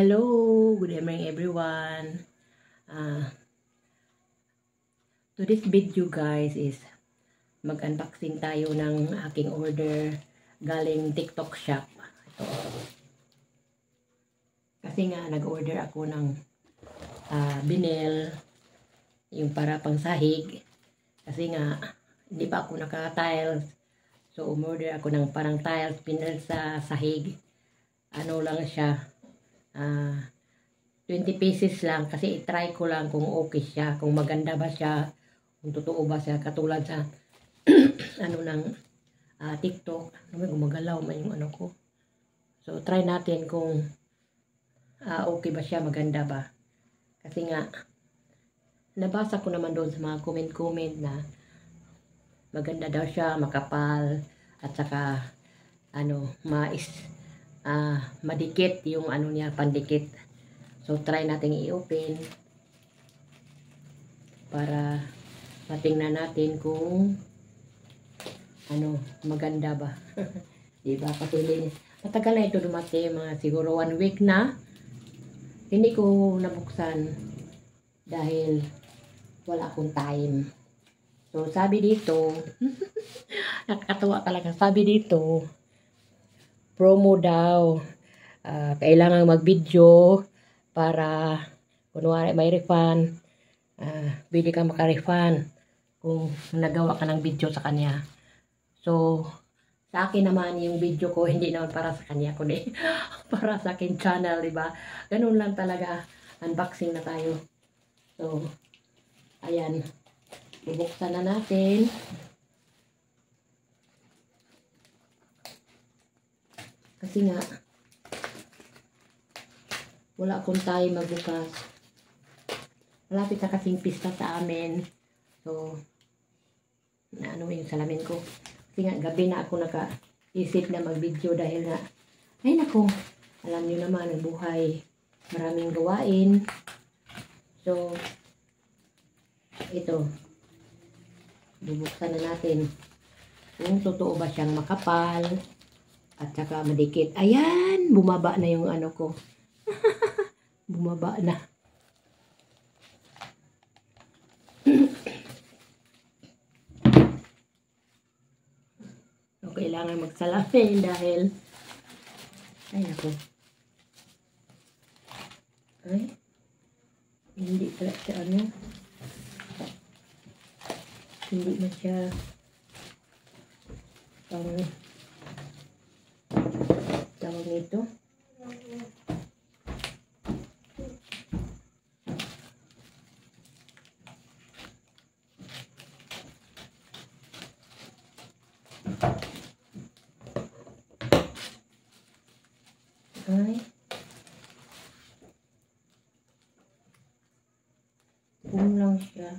Hello, good evening everyone. Today's video guys is mag-unboxing tayo ng aking order galing TikTok shop. Ito. Kasi nga nag-order ako ng vinyl, yung para pang sahig. Kasi nga hindi pa ako naka-tiles. So umorder ako ng parang tiles vinyl sa sahig. Ano lang siya, 20 pieces lang kasi i-try ko lang kung okay siya, kung maganda ba siya, kung totoo ba siya, katulad sa ano ng TikTok, may gumagalaw man yung ano ko. So try natin kung okay ba siya, maganda ba. Kasi nga nabasa ko naman doon sa mga comment na maganda daw siya, makapal, at saka ano, madikit yung ano niya, pandikit. So try natin i-open para matingnan natin kung ano, maganda ba. Diba? Kasi matagal na ito dumating, mga siguro 1 week na. Hindi ko nabuksan dahil wala akong time. So sabi dito, nakakatawa talaga, sabi dito, promo daw. Kailangan mag-video para kunwari may refund. Pwede kang maka-refund kung nagawa ka ng video sa kanya. So, sa akin naman yung video ko, hindi naman para sa kanya, kundi para sa akin channel, diba? Ganun lang talaga. Unboxing na tayo. So, ayan. Bubuksan na natin. Kasi nga, wala akong time magbukas. Malapit na kasing pista sa amin. So, ano yung salamin ko. Kasi nga, gabi na ako nakaisip na mag-video dahil nga, ay nako, alam nyo naman, ang buhay, maraming gawain. So, ito, bubuksan na natin kung totoo ba siyang makapal at saka madikit. Ayan, bumaba na yung ano ko. Bumaba na. So, kailangan magsalamin dahil ay ako. Ay, hindi pala siya ano. Hindi na siya tawag nito. Ay, lang siya.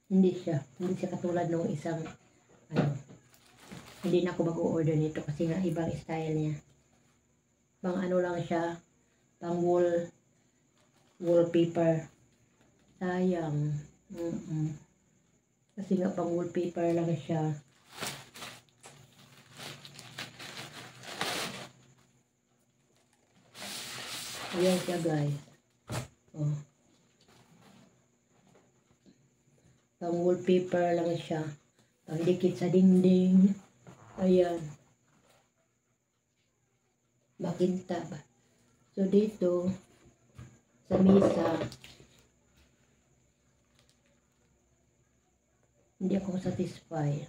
Hindi siya katulad ng isang ano, hindi na ako mag-order nito kasi nga ibang style niya. Pang ano lang siya, pang wallpaper. Sayang. Kasi nga pang wallpaper lang siya. Ayan siya guys. Oh. Pang wallpaper lang siya. Pang dikit sa dingding. Ayan. Makinta ba? So dito, sa misa, hindi ako satisfied.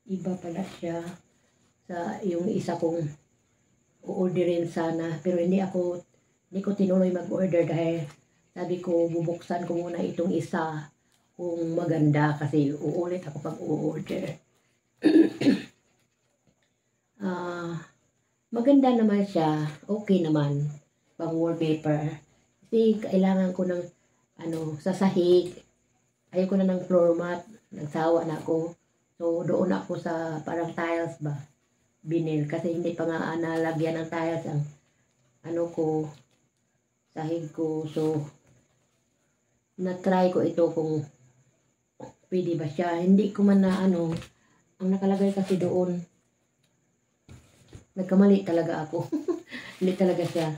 Iba pala siya sa yung isa kong o-orderin sana. Pero hindi ko tinuloy mag-order dahil sabi ko bubuksan ko muna itong isa kung maganda kasi uulit ako pag o-order. Maganda naman siya, okay naman, pang wallpaper. Kasi kailangan ko ng ano, sa sahig. Ayoko na ng floor mat, nagsawa na ako. So doon ako sa parang tiles ba, vinyl, kasi hindi pa nga nalagyan ng tiles ang ano ko, sahig ko. So na-try ko ito kung pwede ba siya. Hindi ko man na ano, ang nakalagay kasi doon nagkamali talaga ako. Hindi talaga siya.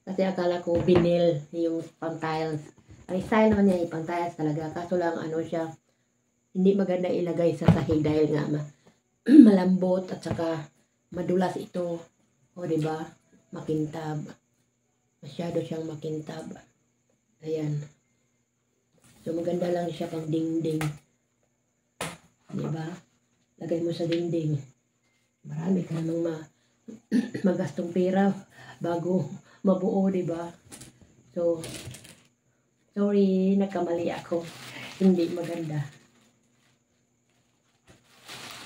Kasi akala ko vinyl yung pang tiles. Ang style naman niya yung pang tiles talaga. Kaso lang ano siya, hindi maganda ilagay sa sahig dahil nga malambot at saka madulas ito. O diba? Makintab. Masyado siyang makintab. Ayan. So maganda lang siya pang dingding. Diba? Lagay mo sa dingding. Marami ka namang magastong pera bago mabuo, diba? So, sorry, nagkamali ako. Hindi maganda.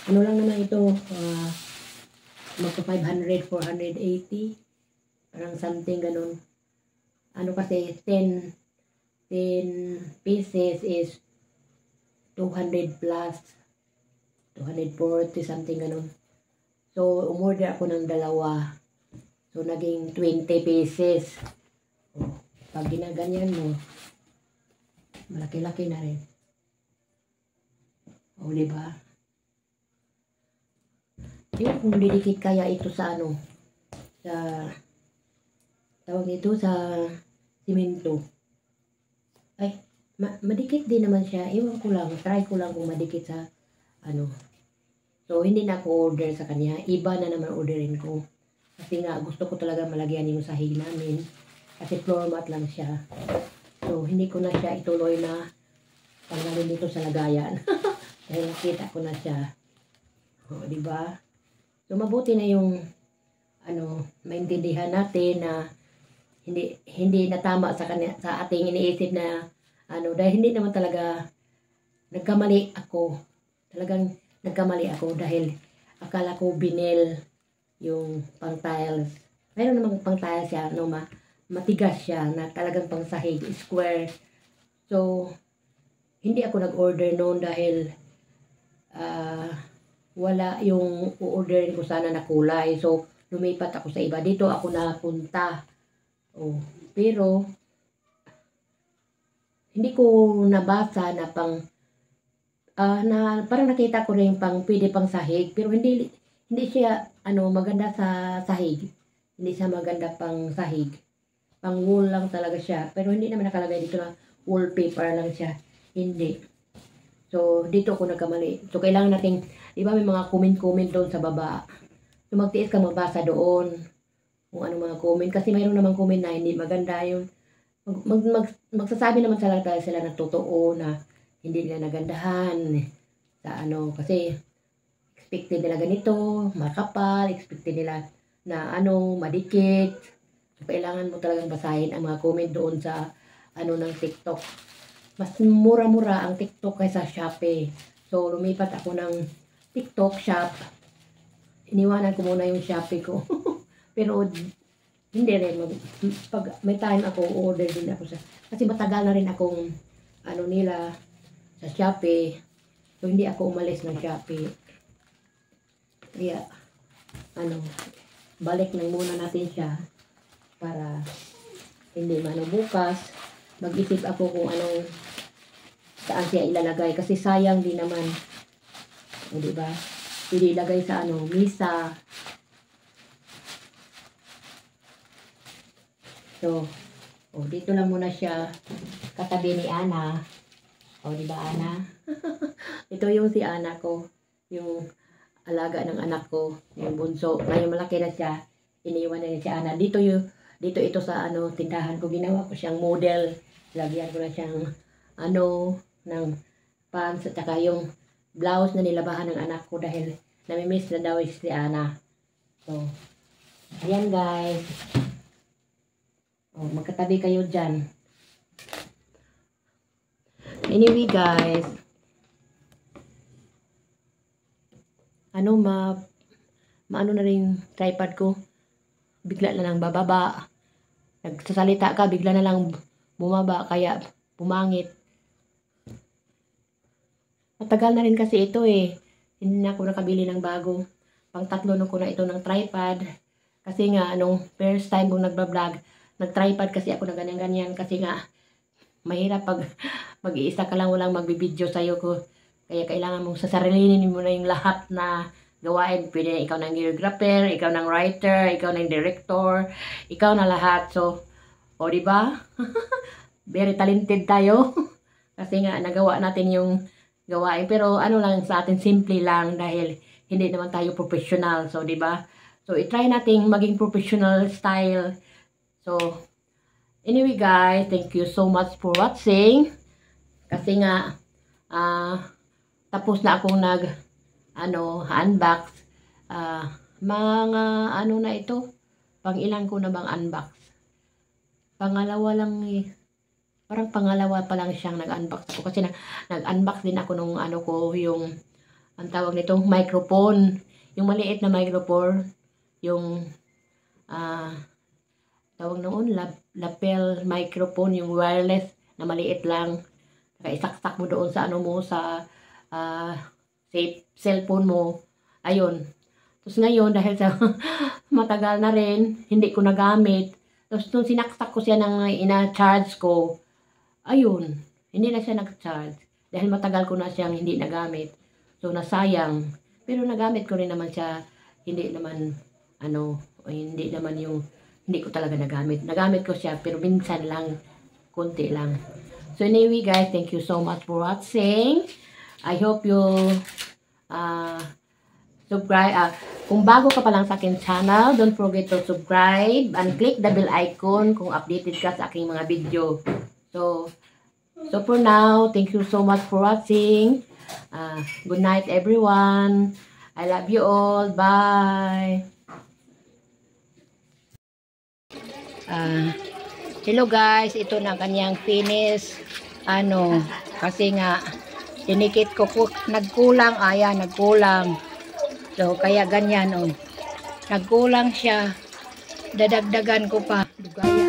Ano lang naman ito, magpa 500, 480. Parang something ganun. Ano kasi, 10 pieces is 200 plus. 240, something ganun. So, umorder ako ng dalawa. So, naging 20 pieces. Oh, pag ginaganyan mo, malaki-laki na rin. O, diba? Yung kung didikit kaya ito sa ano, sa, tawag ito sa simento. Ay, madikit din naman siya. Iwan ko lang, try ko lang kung madikit sa, ano. So, hindi na ako order sa kanya. Iba na naman orderin ko. Kasi nga, gusto ko talaga malagyan yung sahig namin. Kasi floor mat lang siya. So, hindi ko na siya ituloy na tanggalin dito sa lagayan. Dahil nakita ko na siya. O, diba? So, mabuti na yung, ano, maintindihan natin na hindi natama sa ating iniisip na, ano, dahil hindi naman talaga nagkamali ako. Talagang nagkamali ako dahil akala ko vinyl yung pang tiles. Mayroon namang pang tiles siya, no, matigas siya na talagang pang sahig, square. So, hindi ako nag-order noon dahil wala yung u-orderin ko sana na kulay. So, lumipat ako sa iba. Dito ako napunta. Oh, pero, hindi ko nabasa na pang, na parang nakita ko rin pwede pang sahig. Pero hindi siya, ano, maganda sa sahig. Hindi siya maganda pang sahig. Pang wool lang talaga siya. Pero hindi naman nakalagay dito na wallpaper lang siya. Hindi. So, dito ako nagkamali. So, kailangan natin, di ba may mga comment doon sa baba. So, magtiis ka mabasa doon. Kung ano mga comment. Kasi mayroon namang comment na hindi maganda yung magsasabi naman talaga sila na totoo na hindi nila nagandahan. Sa ano, kasi expected nila ganito, makapal, expected nila na ano, madikit. So, kailangan mo talagang basahin ang mga comment doon sa ano ng TikTok. Mas mura-mura ang TikTok kaysa Shopee. So, lumipat ako ng TikTok shop. Iniwanan ko muna yung Shopee ko. Pero, hindi rin. Pag may time ako, order din ako sa... Kasi matagal na rin akong, ano nila, sa Shopee. So, hindi ako umalis ng Shopee. Kaya, ano, balik lang muna natin siya para hindi bukas mag-isip ako kung anong saan siya ilalagay kasi sayang din naman. O, diba? Pwede ilagay sa ano, misa. So, dito lang muna siya katabi ni Ana. O, diba, Ana? Ito yung si Ana ko. Yung alaga ng anak ko. Yung bunso. Ngayon malaki na siya. Iniwan na niya si Ana. Dito ito sa ano, tindahan ko. Ginawa ko siyang model. Lagyan ko na siyang ano, ng pants at saka yung blouse na nilabahan ng anak ko dahil namimiss na daw si Ana. So, ayan guys. Magkatabi kayo dyan. Anyway guys, ano maano na rin tripod ko. Bigla na lang bababa. Nagsasalita ka, bigla na lang bumaba, kaya pumangit. Matagal na rin kasi ito eh. Hindi na ako nakabili ng bago. Pang-tatlo na ko na ito ng tripod. Kasi nga, first time kong nagbablog, nag-tripod kasi ako na ganyan-ganyan. Kasi nga, mahirap pag mag-iisa ka lang walang magbibideo sa'yo ko. Kaya kailangan mong sasarilinin mo na yung lahat na gawain. Pwede ikaw ng videographer, ikaw ng writer, ikaw ng director, ikaw na lahat. So, o diba? Very talented tayo. Kasi nga, nagawa natin yung gawain. Pero ano lang sa atin, simple lang dahil hindi naman tayo professional. So, diba? So, itry natin maging professional style. So, anyway guys, thank you so much for watching. Kasi nga, tapos na akong unbox. Mga na ito, pang ilan ko na bang unbox? Pangalawa lang eh. Parang pangalawa pa lang siyang nag-unbox ko. Kasi nag-unbox din ako nung yung, ang tawag nitong microphone. Yung maliit na microphone. Yung, tawag noon, lapel microphone, yung wireless na maliit lang. Isaksak mo doon sa sa cellphone mo. Ayun. Tapos ngayon, dahil sa matagal na rin, hindi ko nagamit. Tapos nung sinaksak ko siya ng ina-charge ko, ayun, hindi na siya nag-charge. Dahil matagal ko na siyang hindi nagamit. So, nasayang. Pero nagamit ko rin naman siya, hindi naman, hindi naman yung, hindi ko talaga nagamit. Nagamit ko siya, pero minsan lang, konti lang. So, anyway guys, thank you so much for watching. I hope you subscribe. Kung bago ka pa lang sa akin channel, don't forget to subscribe and click the bell icon kung updated ka sa aking mga video. So for now, thank you so much for watching. Good night everyone. I love you all. Bye. Hello guys, ito na kanyang finish. Kasi nga tinikit ko nagkulang, nagkulang. So kaya ganyan nagkulang siya. Dadagdagan ko pa. Dugaya.